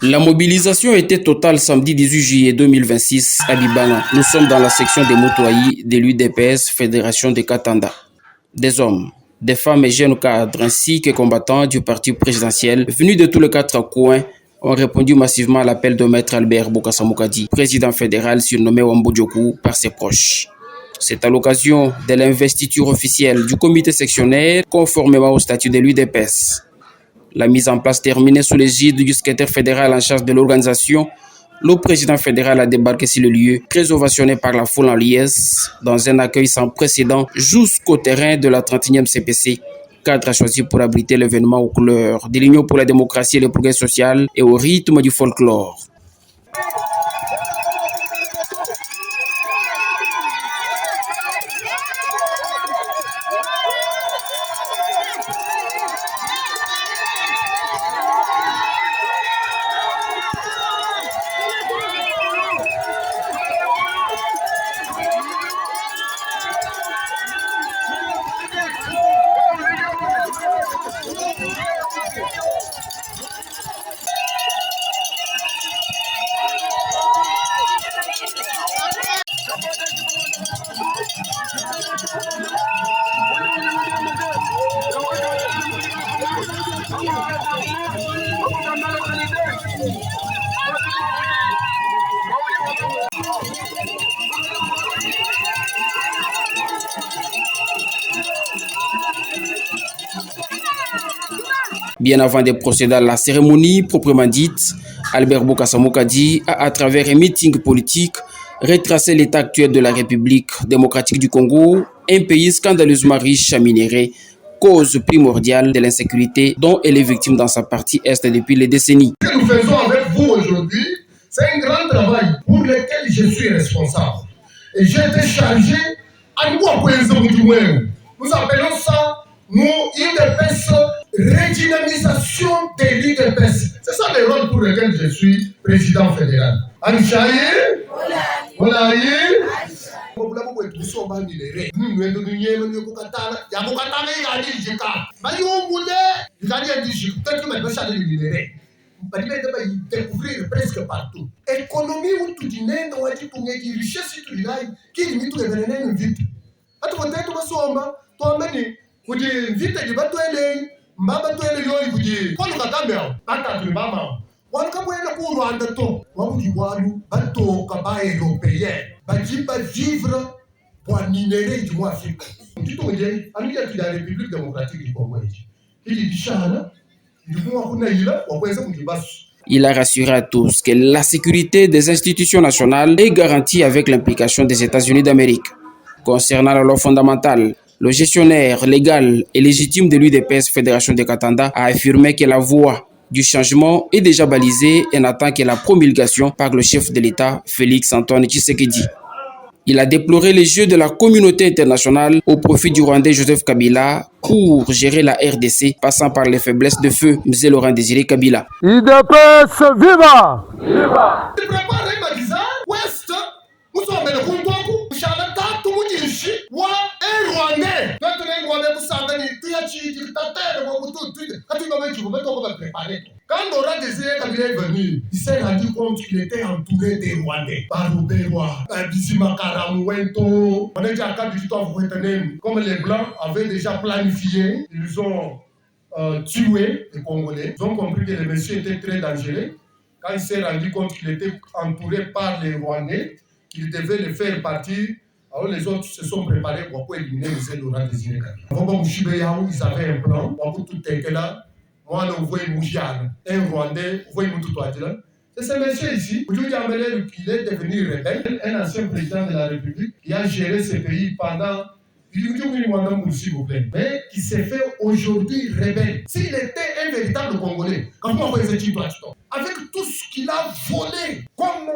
La mobilisation était totale samedi 18 juillet 2026 à Bibana. Nous sommes dans la section des Moutouaï de l'UDPS Fédération de Katanda. Des hommes, des femmes et jeunes cadres ainsi que combattants du parti présidentiel venus de tous les quatre coins ont répondu massivement à l'appel de Maître Albert Boukassa-Mokadi, président fédéral surnommé Wambodjoku par ses proches. C'est à l'occasion de l'investiture officielle du comité sectionnaire conformément au statut de l'UDPS. La mise en place terminée sous l'égide du secrétaire fédéral en charge de l'organisation, le président fédéral a débarqué sur le lieu, très ovationné par la foule en liesse, dans un accueil sans précédent jusqu'au terrain de la 31e CPC, cadre a choisi pour abriter l'événement aux couleurs de l'Union pour la démocratie et le progrès social et au rythme du folklore. Bien avant de procéder à la cérémonie proprement dite, Albert Boukassa-Mokadi a, à travers un meeting politique, retracé l'état actuel de la République démocratique du Congo, un pays scandaleusement riche en minerais, cause primordiale de l'insécurité dont elle est victime dans sa partie est depuis des décennies. Ce que nous faisons avec vous aujourd'hui, c'est un grand travail pour lequel je suis responsable. Et j'ai été chargé à nous appelons ça, nous, UDPS, redynamisation de l'UDPS. C'est ça le rôle pour lequel je suis président fédéral. Anchaye, Olaye, découvrir presque partout. Économie où tout dit n'est pas dit pour gagner richesse tout dit là qui limite les vénéneux vite. À tout côté tout basomba, toi meni, vous dites vite du bateau elle, mbaba to elle yo vous dites. Quand nous attendons, attends tu mama. Wan ka boyena pour Rwanda to, wa vous dit walu bateau kaba européen, ba vivre pour minérer du mois Afrique. Tu te dis, on dit que la République démocratique du Congo. Il dit chana. Il a rassuré à tous que la sécurité des institutions nationales est garantie avec l'implication des États-Unis d'Amérique. Concernant la loi fondamentale, le gestionnaire légal et légitime de l'UDPS Fédération de Katanda a affirmé que la voie du changement est déjà balisée et n'attend que la promulgation par le chef de l'État, Félix Antoine Tshisekedi. Il a déploré les jeux de la communauté internationale au profit du Rwandais Joseph Kabila pour gérer la RDC, passant par les faiblesses de feu M. Laurent Désiré Kabila. UDPS, viva! Viva! Quand Laurent Désiré Kabila est venu, il s'est rendu compte qu'il était entouré des Rwandais. Baroubewa, Bizimakara, Mouento. On est déjà à 4 victoires, vous retenez. Comme les Blancs avaient déjà planifié, ils ont tué les Congolais. Ils ont compris que le monsieur était très dangereux. Quand il s'est rendu compte qu'il était entouré par les Rwandais, qu'il devait les faire partir, alors les autres se sont préparés pour éliminer M. Laurent Désiré Kabila. Ils avaient un plan pour tout était là. Moi, on voit un Rwandais, on voit c'est ce monsieur ici, il est devenu rebelle, un ancien président de la République qui a géré ce pays pendant, mais qui s'est fait aujourd'hui rebelle. S'il était un véritable Congolais, avec tout ce qu'il a volé comme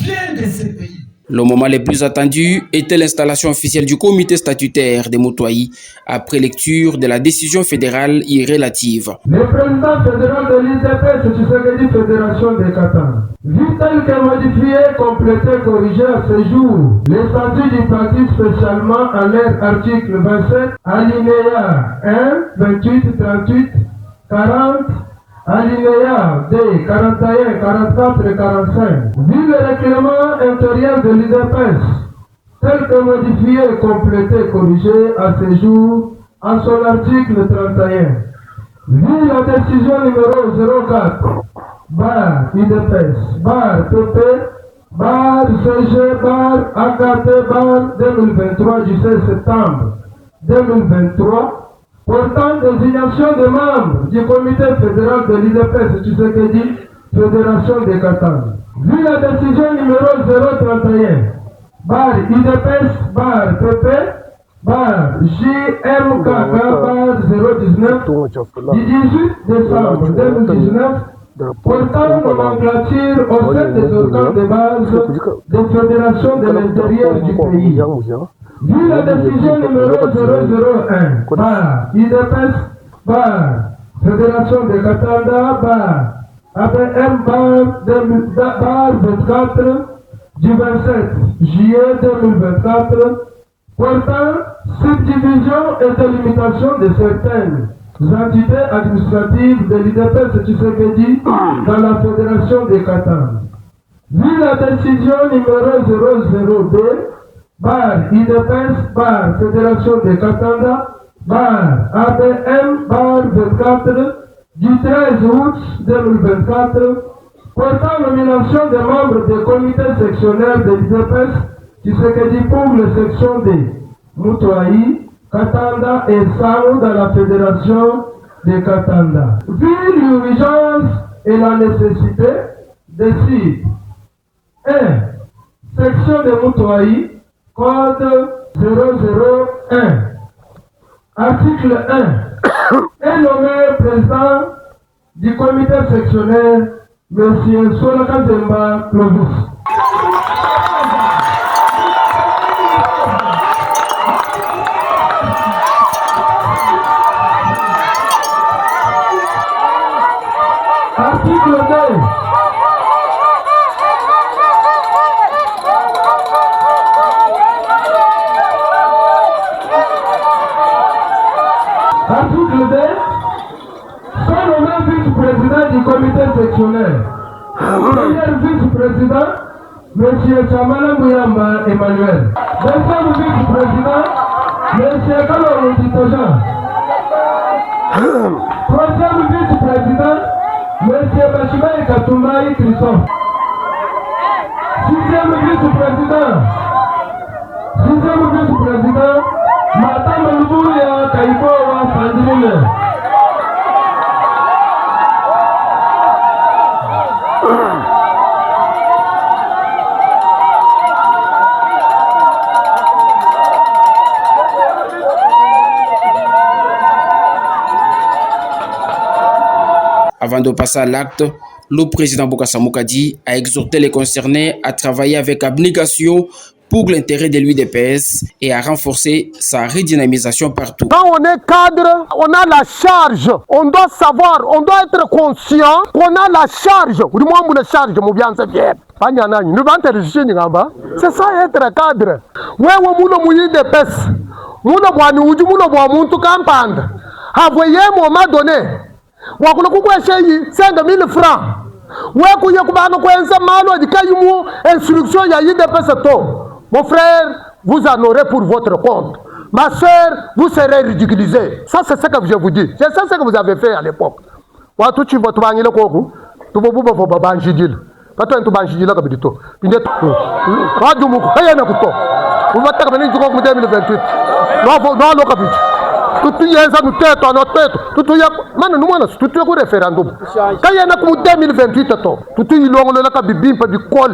bien de ce pays, Le moment le plus attendu était l'installation officielle du comité statutaire des Moutouaï après lecture de la décision fédérale irrélative. Le président fédéral de l'IDPS, Tshisekedi Fédération des Katanga, vu tel que modifié, complété, corrigé à ce jour, les statuts du parti spécialement en leur article 27, alinéa 1, 28, 38, 40, alinéa D, 41, 44 et 45. Vu le règlement intérieur de l'IDPS, tel que modifié, complété, corrigé à ce jour, en son article 31. Vu la décision numéro 04, bar IDPS, bar PP, bar CG, bar AKT, bar 2023 du 16 septembre 2023, portant désignation des membres du comité fédéral de l'IDPS Tshisekedi, Fédération des Katanga. Vu la décision numéro 031, bar IDPS, bar PP, bar JMKK, bar 019, du 18 décembre 2019, portant nomenclature au sein des organes de base des fédérations de l'intérieur du pays. Vu la décision numéro 001, bar IDPS, bar Fédération de Katanga, bar ABM, bar 24, du 27 juillet 2024, portant subdivision et délimitation de certaines entités administratives de l'IDPS Tshisekedi dans la Fédération des Katanga. Vu la décision numéro 002, bar IDPS, bar Fédération des Katanga, bar ABM, bar 24, du 13 août 2024, portant nomination des membres des comités sectionnaires de l'IDPS Tshisekedi pour les sections de Moutouaï, Katanga et Sao dans la Fédération des Katanga. Vu l'urgence et la nécessité, décide 1. Section de Moutouaï, code 001. Article 1. Est nommé président du comité sectionnaire M. Solaka Zemba Clovis. Article 2. Article 2. Sont nommés vice-président du comité sectionnaire. Premier vice-président, M. Chamala Mouyamba Emmanuel. Deuxième vice-président, M. Kaloro Titojan. Troisième vice-président, M. Bachimai Katumai Christophe. Sixième vice-président, Madame Lubuya Kaibowa Sandrine. Avant de passer à l'acte, le président Bokassa Mokadi a exhorté les concernés à travailler avec abnégation pour l'intérêt de l'UDPS et à renforcer sa redynamisation partout. Quand on est cadre, on a la charge. On doit savoir, on doit être conscient qu'on a la charge. C'est ça être cadre. Envoyez un moment donné. 5 000 francs. Instruction mon frère, vous en aurez pour votre compte. Ma soeur, vous serez ridiculisée. Ça, c'est ce que je vous dis. C'est ça ce que vous avez fait à l'époque. Tout y est nous tête en notre tête. Tout y a man nous mana tout y a référendum. Quand y a na comme 2028 tout y longo la ka bibim pa bi kol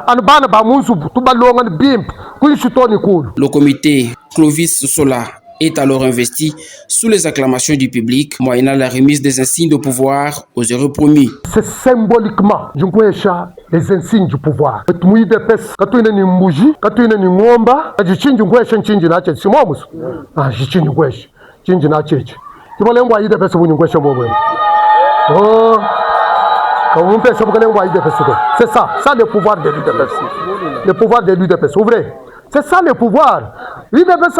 an bana ba munsu tout ba longo bimp ku chutoni cool. Le comité Clovis Sola est alors investi sous les acclamations du public, moyennant la remise des insignes de pouvoir aux heureux promis. C'est symboliquement, les insignes du pouvoir. Tumuide pesa, katuine ni mbuji, katuine ni ngomba, ajichinji ngwesha nchinji na chechi simomusu. Jichinji ngwesha, chinji na chechi. Kimalengwa ide pesa bunyi ngwesha mbobwe. Oh. C'est ça le pouvoir de l'UDPS. Le pouvoir de l'UDPS, ouvrez. C'est ça le pouvoir. L'UDPS,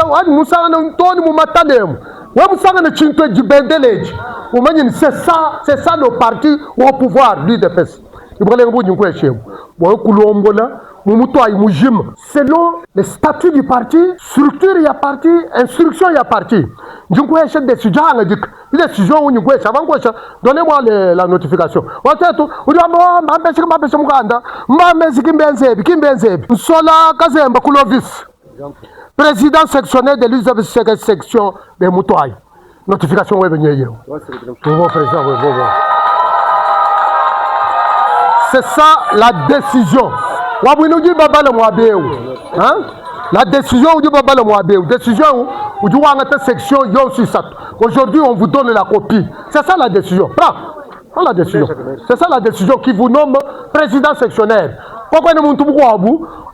c'est ça le parti au pouvoir, l'UDPS. Selon les statuts du parti, structure il y a parti, instruction il y a parti. Donnez-moi la notification. Président sectionnaire de l'UDPS section de Moutouaï. Notification est venue. C'est ça la décision. La décision section aujourd'hui on vous donne la copie. C'est ça la décision. Prends la décision. C'est ça la décision qui vous nomme président sectionnaire.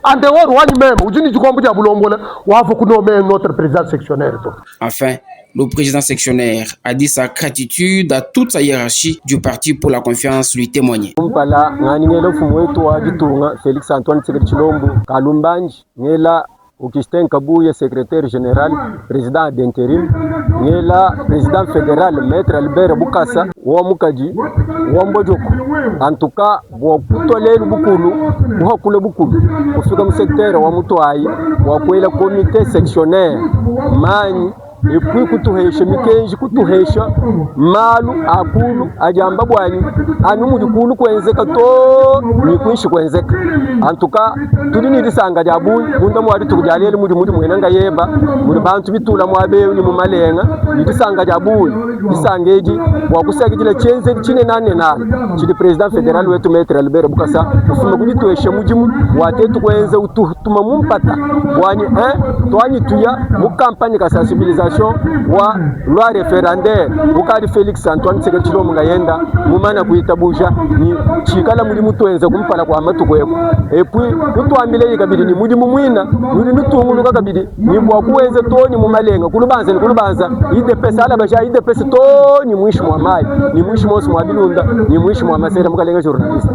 En dehors notre président sectionnaire. Enfin, le président sectionnaire a dit sa gratitude à toute sa hiérarchie du parti pour la confiance lui témoigner. Félix Antoine Tshisekedi Kalumbanji, Augustin Kabouye, secrétaire général, président d'intérim, président fédéral, maître Albert Bukasa, Ouamukadi, Ouambojoko. En tout cas, Bouakutolel Bukulu, Bouakule Bukulu, au second secteur, Ouamutouaï, Bouakwela comité sectionnaire, Mani, et puis kutuhesha mikenji kutuhesha malu akulu ajamba bwanyi anu mujukulu kwenzeka to ni kwishi kwenzeka antuka tuli ni disanga lya buyi munda mwali tukujalele muri mwenanga yeba muri bantu bitula mwabewe ni mumalenga ni disanga lya buyi disangeji wakusagijile chenze chine nane na chili president federal wetu Maître Albert Bukasa ufuma kubituhesha mujimu watetu kwenze utuma mumpata bwanyi twanyi tuya mu campagne ka sensibilisation wa loi référendaire ukari Félix Antoine Tshisekedi Tshilombo ngayenda mumana kuitabusha ni chikala muri mutwenza kumpala kwa matukweko et puis mutwamile ikabidi ni muri mumwina muri nutunguluka kabidi ni bwa kuwenze toni mumalenga kulubanza UDPS ala basha UDPS toni mwishi mwa mai ni mwishi mwa bilunda ni mwishi mwa masera mukalenga journalist.